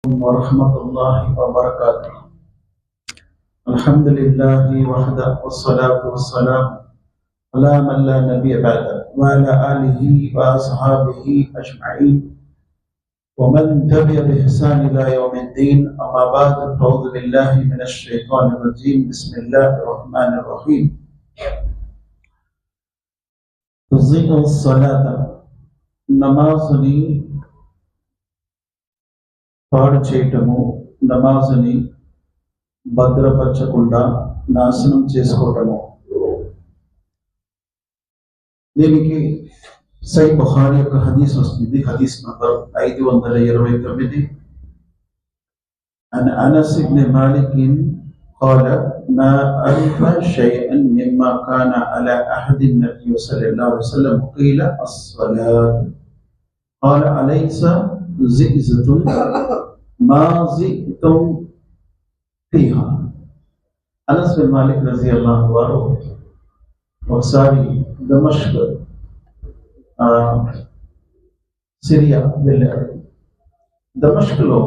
ورحمة الله وبركاته. الحمد لله وحده والصلاة والسلام على من لا نبي بعده وعلى آله وأصحابه أجمعين ومن تبع بإحسان إلى يوم الدين. أما بعد، أعوذ بالله من الشيطان الرجيم. بسم الله الرحمن الرحيم. تضيء الصلاة నమాజుని పాడు చేయటము, నమాజుని భద్రపరచకుండా నాశనం చేసుకోవటము. దీనికి సహీహ్ బుఖారీ యొక్క హదీస్ వస్తుంది. హదీస్ నంబర్ 529. عن أنس بن مالك قال ما أعرف شيئا مما كان على عهد النبي صلى الله عليه وسلم قيل الصلاة قال أليس زئزة ما زئتم فيها. అనస్ బిన్ మాలిక్ రజియల్లాహు వారు ఒకసారి దమష్క్ సిరియా వెళ్ళారు. దమష్క్లో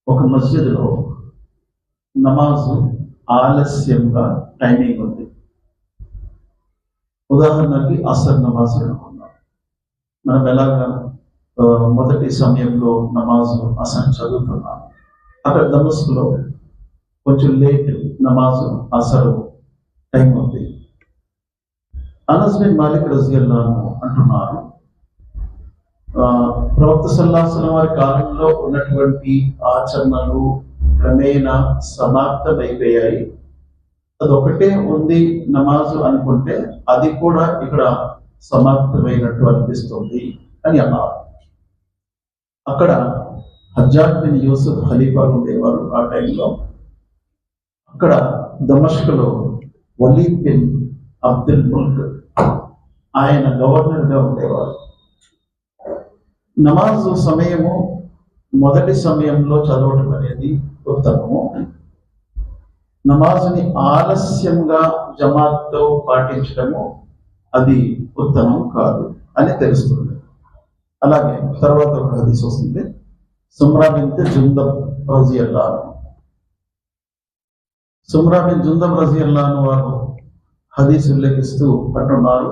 ఒక మస్జిద్లో నమాజు ఆలస్యంగా టైమింగ్ ఉంది. ఉదాహరణకి అసర్ నమాజ్ అనుకున్నాం. మనం ఎలాగా మొదటి సమయంలో నమాజు అసర్ చదువుతున్నాం. అక్కడ దమస్క్లో కొంచెం లేట్ నమాజు అసరు టైం ఉంది. అనస్ బిన్ మాలిక్ రజియల్లాహు అంటున్నారు, ప్రవక్త సల్లల్లాహు అలైహి వసల్లం వారి కాలంలో ఉన్నటువంటి ఆచరణలు క్రమేణా సమాప్తమైపోయాయి. అదొకటే ఉంది నమాజు అనుకుంటే అది కూడా ఇక్కడ సమాప్తమైనట్టు అనిపిస్తుంది అని అన్నారు. అక్కడ హజ్జాజ్ బిన్ యూసుఫ్ ఖలీఫాలు ఉండేవారు ఆ టైంలో. అక్కడ దమష్క్లో వలీద్ బిన్ అబ్దుల్ ముల్క్ ఆయన గవర్నర్గా ఉండేవారు. నమాజు సమయము మొదటి సమయంలో చదవటం అనేది ఉత్తమము. నమాజుని ఆలస్యంగా జమాత్తో పాటించడము అది ఉత్తమం కాదు అని తెలుస్తుంది. అలాగే తర్వాత ఒక హదీస్ వస్తుంది. సుమ్రా బిన్త్ జుందబ్ రజియల్లాహు సుమ్రా బిన్ జుందబ్ రజియల్లాహు వారు హదీస్ ఉల్లేఖిస్తూ అంటున్నారు,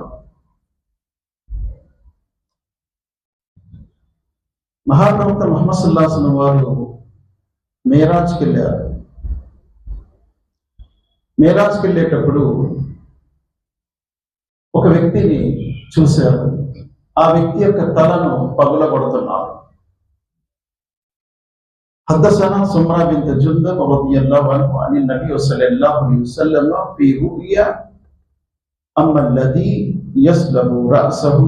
మహాప్రవక్త ముహమ్మద్ సల్లల్లాహు అలైహి వసల్లం వారు మేరాజ్కి వెళ్ళారు. మేరాజ్కి వెళ్ళేటప్పుడు ఒక వ్యక్తిని చూశారు. ఆ వ్యక్తి యొక్క తలను పగులగొడుతున్నారు. حدثنا سمرة بنت جندب رضي الله عنه عن النبي صلى الله عليه وسلم في رؤيا أما الذي يسلب رأسه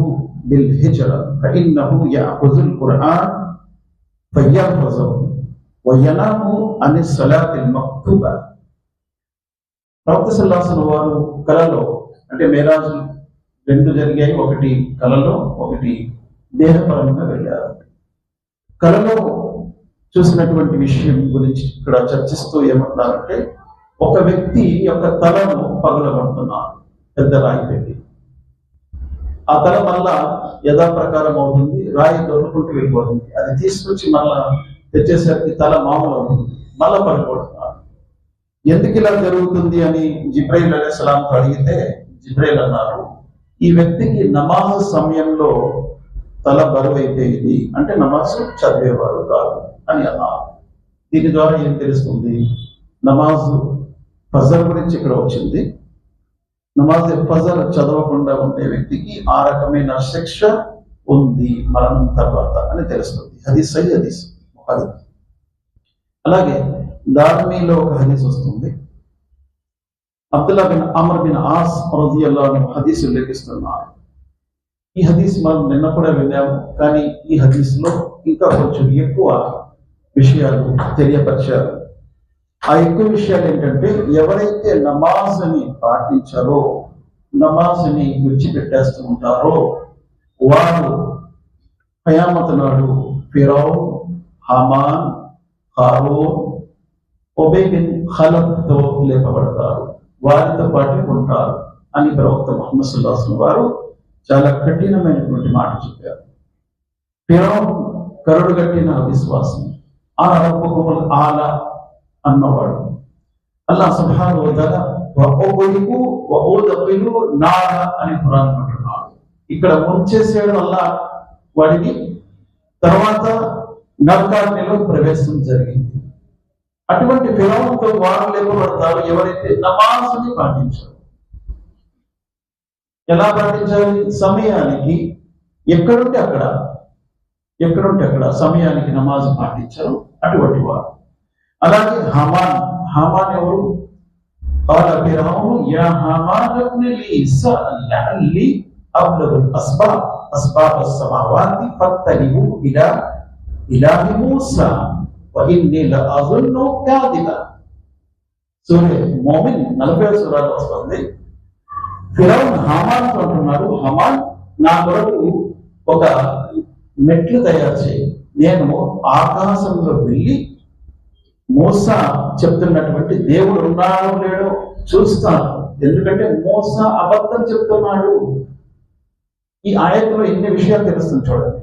بالهجرة فإنه يأخذ القرآن فيحفظه وينام عن الصلاة المكتوبة. ప్రవక్త సల్లల్లాహు అలైహి వసల్లం వారు కలలో, అంటే మేరాజు రెండు జరిగాయి. ఒకటి కలలో, ఒకటి దేహపరంగా వెళ్ళారు. కలలో చూసినటువంటి విషయం గురించి ఇక్కడ చర్చిస్తూ ఏమంటున్నారంటే, ఒక వ్యక్తి యొక్క తలను పగలగొడుతున్నారు పెద్ద రాయి పెట్టి. ఆ తల మళ్ళా యథాప్రకారం అవుతుంది, రాయి దొరుకుంటూ వెళ్ళిపోతుంది. అది తీసుకొచ్చి మళ్ళా తెచ్చేసరికి తల మామూలు అవుతుంది, మళ్ళా పగలగొడుతున్నారు. ఎందుకు ఇలా జరుగుతుంది అని జిబ్రైల్ అలైహిస్సలాంతో అడిగితే జిబ్రైల్ అన్నారు, ఈ వ్యక్తికి నమాజ్ సమయంలో తల బరువు అయిపోయింది, అంటే నమాజ్ చదివేవాడు కాదు అని అన్నారు. దీని ద్వారా ఏం తెలుస్తుంది? నమాజ్ ఫజర్ గురించి ఇక్కడ వచ్చింది. నమాజ్ ఫజర్ చదవకుండా ఉండే వ్యక్తికి ఆ రకమైన శిక్ష ఉంది మరణం తర్వాత అని తెలుస్తుంది. హదీస్ సహీహ్ హదీస్. అలాగే దార్మీలో ఒక హదీస్ వస్తుంది. అబ్దుల్లా బిన్ అమర్ బిన్ ఆస్ రజియల్లాహు అన్హు హదీస్ ఉల్లేఖిస్తున్నారు. ఈ హదీస్ మనం నిన్న కూడా విన్నాము, కానీ ఈ హదీస్ లో ఇంకా కొంచెం ఎక్కువ విషయాలు తెలియపరిచారు. ఆ ఎక్కువ విషయాలు ఏంటంటే, ఎవరైతే నమాజ్ని పాటించారో, నమాజ్ని విడిచిపెట్టేస్తూ ఉంటారో వారు ఖయామత్ నాడు ఫిరౌన్, హామాన్, ఖారూన్, ఉబై బిన్ ఖలఫ్తో లేపబడతారు, వారితో పాటు ఉంటారు అని ప్రవక్త ముహమ్మద్ సల్లల్లాహు అలైహి వసల్లం వారు చాలా కఠినమైనటువంటి మాట చెప్పారు. ఫిరౌన్ కరుడుగట్టిన విశ్వాసం, ఆన రబ్బుకుముల్ ఆలా అన్నవాడు. అల్లాహ్ సుబ్హానహు వ తఆలా వఉగ్రికు వఉద్ఖిలు నార అని ఖురాన్ అంటున్నాడు. ఇక్కడ ముంచేసాడు అల్లాహ్ వాడిని, తర్వాత నరకాగ్నిలో ప్రవేశం జరిగింది. అటువంటి ఫిరౌనుతో వారు లేపబడతారు ఎవరైతే నమాజుని పాటించారు. ఎలా పాటించాలి? సమయానికి, ఎక్కడుంటే అక్కడ సమయానికి నమాజ్ పాటించారు అటువంటి వారు. అలాగే హామాన్ ఎవరు? قال فرعون يا هامان ابن لي صرحا لعلي أبلغ أسباب السماوات فاطلع إلى إله موسى وإني لأظنه كاذبا. సూరే మోమిన్ 40వ సూరాలో వస్తుంది. ఫిరౌన్ హామాన్ అంటున్నాడు, హామాన్ నా కొరకు ఒక మెట్లు తయారు చేయి, నేను ఆకాశంలో వెళ్ళి మూసా చెప్తున్నటువంటి దేవుడు ఉన్నాడో లేడో చూస్తాను. ఎందుకంటే మూసా అబద్ధం చెప్తున్నాడు. ఈ ఆయతలో ఎన్ని విషయాలు తెలుస్తుంది చూడండి.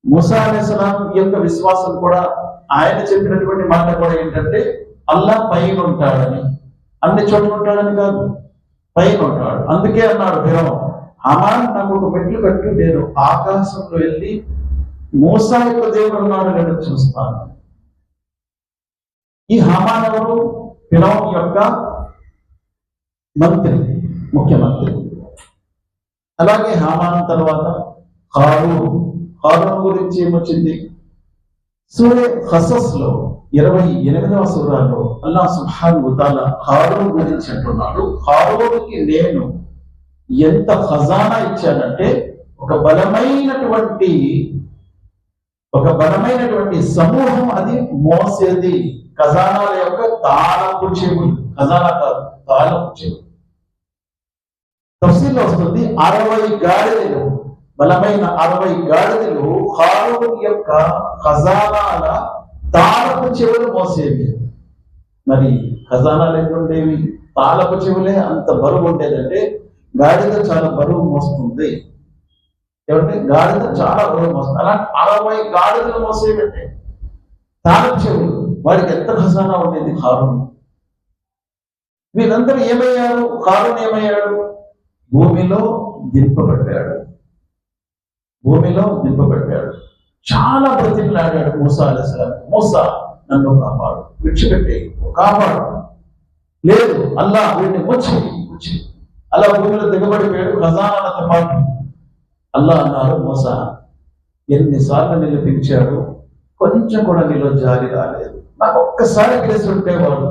మూసా అలైహిస్సలాం యొక్క విశ్వాసం కూడా, ఆయన చెప్పినటువంటి మాట కూడా ఏంటంటే అల్లాహ్ పైన ఉంటాడని, అన్ని చోట్ల ఉంటాడని కాదు, పైన ఉంటాడు. అందుకే అన్నాడు ఫిరౌన్, హామాన్ నాకు ఒక మెట్లు కట్టి నేను ఆకాశంలో వెళ్ళి మూసా యొక్క దేవుడు ఉన్నాడు లేడో చూస్తాను. ఈ హామాన్ ఎవరు? ఫిరౌన్ యొక్క ముఖ్యమంత్రి. అలాగే హామాన్ తర్వాత హారూన్ గురించి ఏమొచ్చింది? సూరే ఖసస్ లో 28వ సూరాలో అల్లాహ్ సుబ్హానహు వ తఆలా హారూన్ గురించి అంటున్నాడు, హారూన్కి నేను ఎంత ఖజానా ఇచ్చానంటే ఒక బలమైనటువంటి సమూహం అది మోసేది. ఖజానాల యొక్క తాళపు చెవులు, ఖజానా కాదు, తాళపు చెవులు. తఫ్సీర్లో వస్తుంది 60 గాడిదలు, బలమైన 60 గాడిదలు హారూన్ యొక్క ఖజానాల తాళపు చెవులు మోసేవి. మరి ఖజానాలు ఎట్లుండేవి? తాళపు చెవులే అంత బరువు ఉండేదంటే గాడిద చాలా బరువు మోస్తుంది. ఏమంటే గాడిద చాలా బరువు మోస్తుంది. అలా 60 గాడిదలు మోసేవంటే తాళపు చెవులు. వాడికి ఎంత ఖజానా ఉండేది హారూన్. వీళ్ళందరూ ఏమయ్యారు? హారూన్ ఏమయ్యాడు? భూమిలో దింపబడ్డాడు. చాలా బ్రతిమలాడాడు మూసా అలైహిస్సలాం, మూసా నన్ను కాపాడు, విడిచిపెట్టే కాపాడు. లేదు, అల్లాహ్ వీడిని ముచ్చి అలా భూమిలో దిగబడిపోయాడు ఖజానాలతో పాటు. అల్లాహ్ అన్నారు, మూసా ఎన్నిసార్లు నిన్ను పిలిచాడు, కొంచెం కూడా నీలో జాలి రాలేదు. నాకు ఒక్కసారి పిలిచి ఉంటేవాడు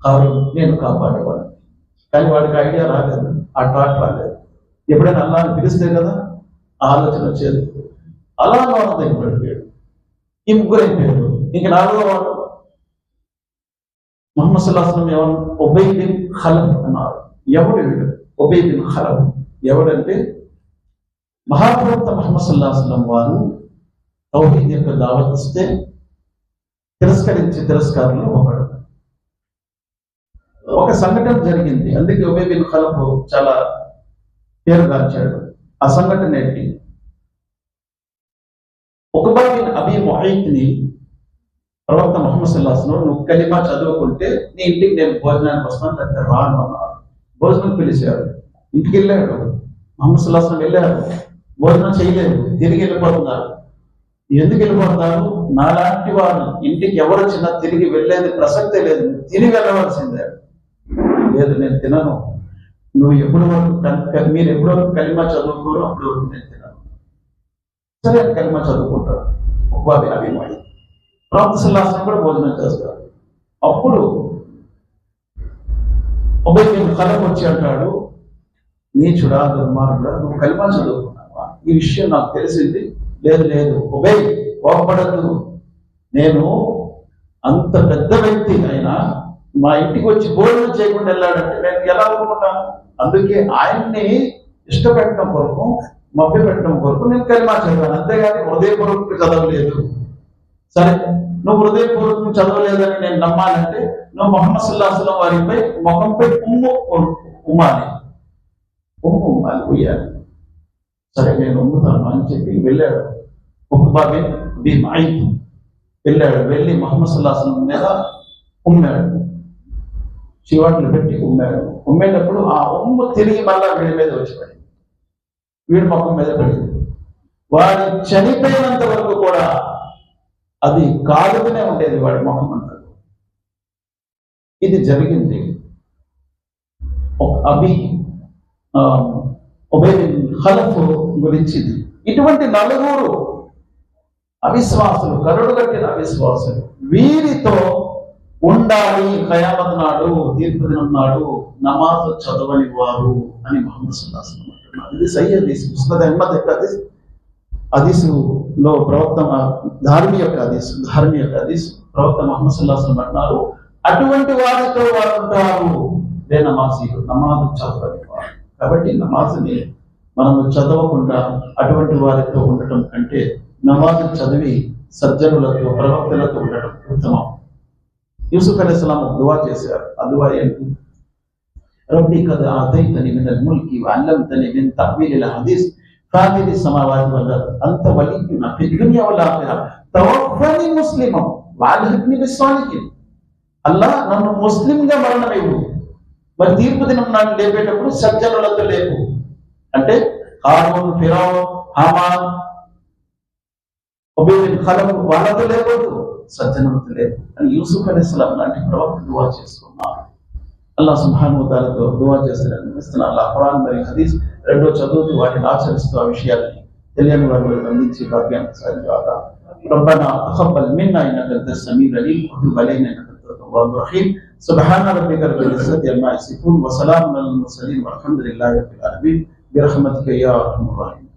హారూన్, నేను కాపాడేవాడు. కానీ వాడికి ఐడియా రాలేదు, ఆ థాట్ రాలేదు. ఎప్పుడైనా అల్లాహ్ని పిలిస్తే కదా ఆలోచన వచ్చేది. అలా వాడు దిగబడిపోయాడు. ఈ ముగ్గురు అయిపోయాడు. ఇంక 4వ వాడు ముహమ్మద్ సల్లల్లాహు అలైహి వసల్లం ఎవరు? ఉబై బిన్ ఖలఫ్ అన్నారు. ఎవడు వీడు? ఉబై బిన్ ఖలఫ్ ఎవడంటే మహాప్రవక్త ముహమ్మద్ సల్లల్లాహు అలైహి వసల్లం వారు తౌహీద్ యొక్క దావత్ ఇస్తే తిరస్కారంలో ఒకడు. ఒక సంఘటన జరిగింది, అందుకే ఉబై బిన్ ఖలఫ్ చాలా పేరుగాంచాడు. ఆ సంఘటన ఏంటి? ఉక్బా బిన్ అబీ ముఐత్ని ప్రవక్త ముహమ్మద్ సల్లల్లాహు అలైహి వసల్లం, నువ్వు కలిమా చదువుకుంటే నీ ఇంటికి నేను భోజనానికి వస్తాను, లేకపోతే రాను అన్నారు. భోజనం పిలిచాడు, ఇంటికి వెళ్ళాడు. ముహమ్మద్ సల్లల్లాహు అలైహి వసల్లం వెళ్ళారు, భోజనం చేయలేదు, తిరిగి వెళ్ళిపోతున్నారు. ఎందుకు వెళ్ళిపోతారు? నాలాంటి వాడు ఇంటికి ఎవరు వచ్చినా తిరిగి వెళ్ళేది ప్రసక్తే లేదు, తిరిగి వెళ్ళవలసిందే. లేదు, నేను తినను. మీరు ఎప్పుడు వరకు కలిమా చదువుకోరు అప్పుడు వరకు నేను తినను. సరే, కలిమా చదువుకుంటాడు. ఉక్బా బిన్ అబీ ముఐత్ ప్రవక్త సల్లల్లాహు అలైహి వసల్లం కూడా భోజనం చేస్తారు. అప్పుడు ఉబై బిన్ ఖలఫ్ వచ్చి అంటాడు, నీచుడా, దుర్మార్గుడా, నువ్వు కలిమా చదువుకున్నావా? ఈ విషయం నాకు తెలిసింది. లేదు ఉబై, కోపపడద్దు. నేను అంత పెద్ద వ్యక్తి అయినా మా ఇంటికి వచ్చి భోజనం చేయకుండా వెళ్ళాడంటే నేను ఎలా అనుకుంటాను? అందుకే ఆయన్ని ఇష్టపెట్టడం కొరకు, మభ్య పెట్టడం కొరకు నేను కలిమా చదివాను, అంతేగాని హృదయపూర్వకంగా చదవలేదు. సరే, నువ్వు హృదయపూర్వకం చదవలేదని నేను నమ్మాలంటే నువ్వు ముహమ్మద్ సల్లల్లాహు అలైహి వసల్లం వారిపై ముఖంపై ఉమ్మాలి, ఉయ్యాలి. సరే, నేను ఉమ్ముతాను అని చెప్పి వెళ్ళాడు ఉక్బా బిన్ అబీ ముఐత్. వెళ్ళాడు. వెళ్ళి ముహమ్మద్ సల్లల్లాహు అలైహి వసల్లం మీద ఉమ్మాడు, చివాట్లు పెట్టి ఉమ్మాడు. ఉమ్మేటప్పుడు ఆ ఉమ్ము తిరిగి మళ్ళా వీడి మీద వచ్చి పడింది, వీడి ముఖం మీద పడింది. వాడు చనిపోయినంత వరకు కూడా అది కాలుతూనే ఉండేది వాడి ముఖం అంతా. ఇది జరిగింది. ఉబై బిన్ ఖలఫ్ గురించి. ఇటువంటి నలుగురు అవిశ్వాసులు, కరుడు కట్టిన అవిశ్వాసులు, వీరితో ఉండాలి ఖయామత్ నాడు, తీర్పు దినం నాడు నమాజ్ చదవని వారు అని ముహమ్మద్ సల్లల్లాహు అలైహి వసల్లం అంటున్నారు. ఇది సహీహ్ హదీస్, ముస్నద్ అహ్మద్ యొక్క హదీస్. హదీసులో ప్రవక్త ధార్మిక హదీస్ ప్రవక్త ముహమ్మద్ సల్లల్లాహు అలైహి వసల్లం అంటున్నారు, అటువంటి వారితో వారు ఉంటారు నమాజీలు, నమాజ్ చదవని వారు. కాబట్టి నమాజ్ని మనము చదవకుండా అటువంటి వారితో ఉండటం కంటే నమాజ్ చదివి సజ్జనులతో, ప్రవక్తలతో ఉండటం ఉత్తమం. యూసుఫ్ అలైహిస్సలాం దువా చేశారు. ఆ దువా ఏంటి? రబ్బీ ఖద్ ఆతైతని మినల్ ముల్కి వ అల్లమ్తని మిన్ తఅవీలిల్ హదీస్ ఫాతిరి సమావాతి వల్ అర్ద్ అంత వలియునా ఫిద్ దునియా వల్ ఆఖిరా తవఫని ముస్లిమన్ వ అల్హిక్ని బిస్సాలిహిన్. అల్లాహ్ నన్ను ముస్లింగా మరణమివ్వు, మరి తీర్పు దినం నాడు లేపేటప్పుడు సజ్జనులతో లేపు. అంటే హారూన్, ఫిరౌన్, హామాన్, ఉబై బిన్ ఖలఫ్ వాళ్ళతో లేవద్దు, సజ్జనులతో లేపు అని యూసుఫ్ అలైహిస్సలాం లాంటి ప్రవక్త దువా చేసుకున్నారు. అల్లాహ్ సుబ్హానహు వ తఆలాతో దువా చేస్తున్నారు. అల్లాహ్ ఖురాన్ మరియు హదీస్ రెండో చదువుతూ వాటిని ఆచరిస్తూ ఆ విషయాన్ని తెలియని వారు అందించి భాగ్యాన్ని సాధించాక. రబ్బనా తఖబ్బల్ మిన్నా ఇన్నక అంతస్ సమీఉల్ అలీం వతుబ్ అలైనా ఇన్నక అంతత్ తవ్వాబుర్ రహీం. సుబ్హాన రబ్బిక రబ్బిల్ ఇజ్జతి అమ్మా యసిఫూన్ వ సలామున్ అలల్ ముర్సలీన్ వల్హమ్దులిల్లాహి రబ్బిల్ ఆలమీన్ బిరహ్మతిక యా అర్హమర్ రహీమ్.